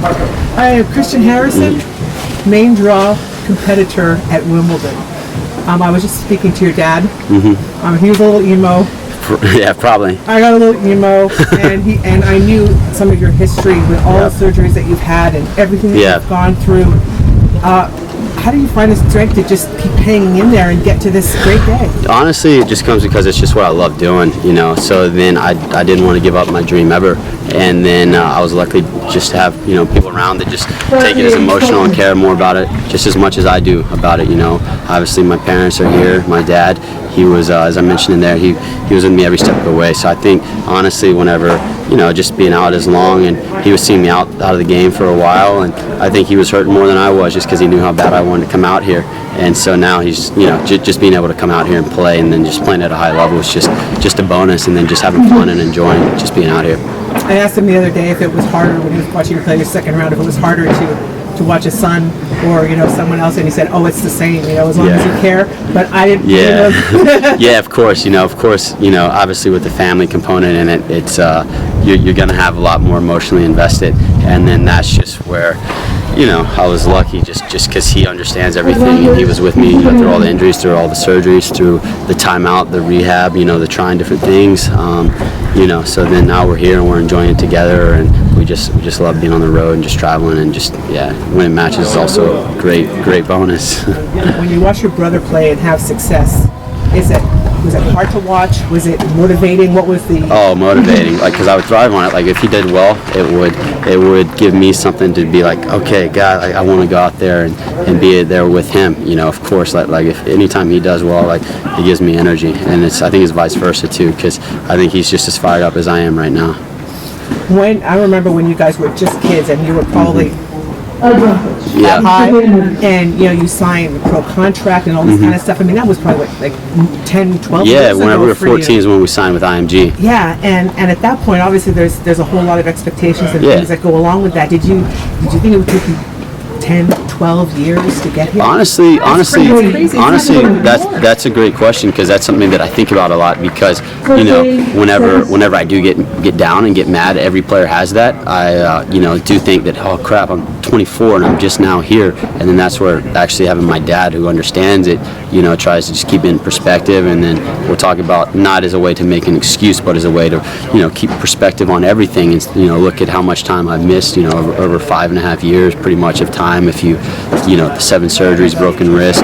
I am Christian Harrison, main draw competitor at Wimbledon. I was just speaking to your dad. He was a little emo. Yeah, probably. I got a little emo, and I knew some of your history with all the surgeries that you've had and everything that you've gone through. How do you find the strength to just keep hanging in there and get to this great day? Honestly, it just comes because it's just what I love doing, you know. So then I didn't want to give up my dream ever. And then I was lucky just to have, you know, people around that just take it as emotional and care more about it just as much as I do about it, you know. Obviously, my parents are here. My dad, he was, as I mentioned in there, he was with me every step of the way. So I think, honestly, whenever, you know, just being out as long, and he was seeing me out of the game for a while, and I think he was hurting more than I was just because he knew how bad I wanted to come out here. And so now he's, you know, just being able to come out here and play, and then just playing at a high level is just a bonus, and then just having fun and enjoying just being out here. I asked him the other day if it was harder when he was watching you play your second round, if it was harder to watch his son or, you know, someone else, and he said, oh, it's the same, you know, as long as you care. But I didn't. Yeah, of course, you know, obviously with the family component in it, it's you're going to have a lot more emotionally invested, and then that's just where, you know, I was lucky just because he understands everything, and he was with me, you know, through all the injuries, through all the surgeries, through the timeout, the rehab, you know, the trying different things, you know. So then now we're here and we're enjoying it together, and we just love being on the road and just traveling, and just winning matches is also a great bonus. When you watch your brother play and have success, was it hard to watch? Was it motivating? What was the... Oh, motivating. Like, because I would thrive on it. Like, if he did well, it would give me something to be like, okay, God, I want to go out there and be there with him. You know, of course, like if anytime he does well, like, it gives me energy. And I think it's vice versa, too, because I think he's just as fired up as I am right now. I remember when you guys were just kids and you were probably... high, and you know, you signed a pro contract and all this kind of stuff. I mean, that was probably like 10, 12 years ago. Yeah, whenever we were 14 is when we signed with IMG. Yeah, and at that point, obviously, there's a whole lot of expectations and things that go along with that. Did you think it would take you 10, 12 years to get here? Honestly, that's a great question, because that's something that I think about a lot, because, you know, whenever I do get down and get mad, every player has that. I you know, do think that, oh crap, I'm 24 and I'm just now here, and then that's where actually having my dad, who understands it, you know, tries to just keep it in perspective, and then we'll talk about not as a way to make an excuse, but as a way to, you know, keep perspective on everything, and, you know, look at how much time I've missed, you know, over 5.5 years pretty much of time. If you know, the 7 surgeries, broken wrist,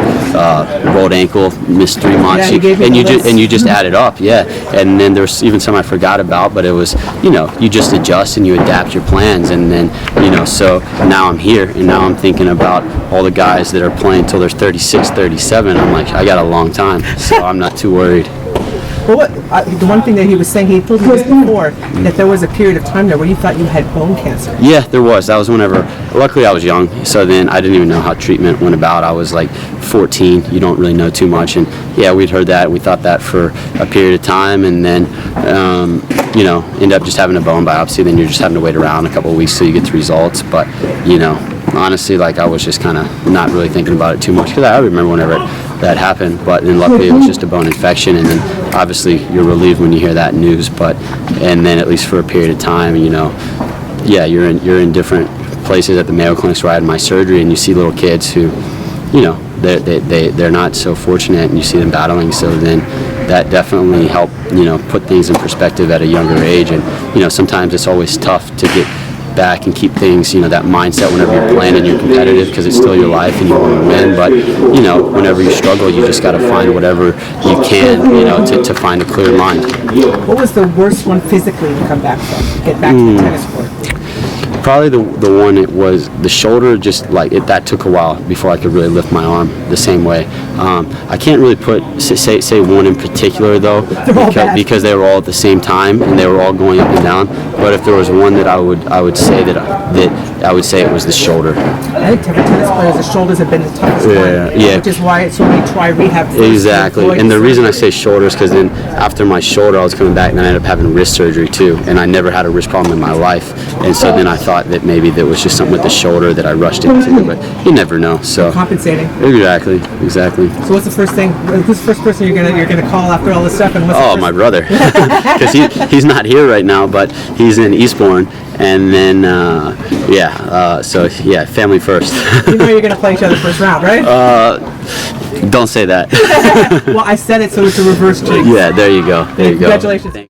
rolled ankle, missed 3 months, and you just add it up, and then there's even some I forgot about, but it was, you know, you just adjust and you adapt your plans, and then, you know, so now I'm here, and now I'm thinking about all the guys that are playing till they're 36, 37. I'm like, I got a long time, so I'm not too worried. Well, the one thing that he was saying, he told me this before, that there was a period of time there where you thought you had bone cancer. Yeah, there was. That was whenever, luckily I was young, so then I didn't even know how treatment went about. I was like 14, you don't really know too much, and yeah, we'd heard that, we thought that for a period of time, and then, you know, end up just having a bone biopsy, then you're just having to wait around a couple of weeks till you get the results, but, you know, honestly, like, I was just kind of not really thinking about it too much, because I remember whenever that happened, but then luckily it was just a bone infection, and then obviously you're relieved when you hear that news, but, and then at least for a period of time, you know, yeah, you're in different places at the Mayo Clinics where I had my surgery, and you see little kids who, you know, they're not so fortunate, and you see them battling, so then that definitely helped, you know, put things in perspective at a younger age, and, you know, sometimes it's always tough to get back and keep things, you know, that mindset whenever you're playing and you're competitive, because it's still your life and you want to win, but, you know, whenever you struggle, you just got to find whatever you can, you know, to find a clear mind. What was the worst one physically to come back from, get back to the tennis court? Probably the one, it was the shoulder, just like that took a while before I could really lift my arm the same way. I can't really say one in particular though, because they were all at the same time and they were all going up and down. But if there was one that I would say I would say it was the shoulder. I think every tennis players, the shoulders have been the toughest one, which is why so many try rehab. Exactly, and the reason I say shoulder is because then after my shoulder, I was coming back and I ended up having wrist surgery too, and I never had a wrist problem in my life, and so then I thought that maybe there was just something with the shoulder that I rushed into, but you never know. So compensating. Exactly. So what's the first thing? Who's the first person you're gonna call after all this stuff? And my brother, because he's not here right now, but he's in Eastbourne, and then so yeah, family first. You know you're going to play each other first round, right? Don't say that. Well, I said it so it's a reverse jinx. Yeah, there you go. Congratulations.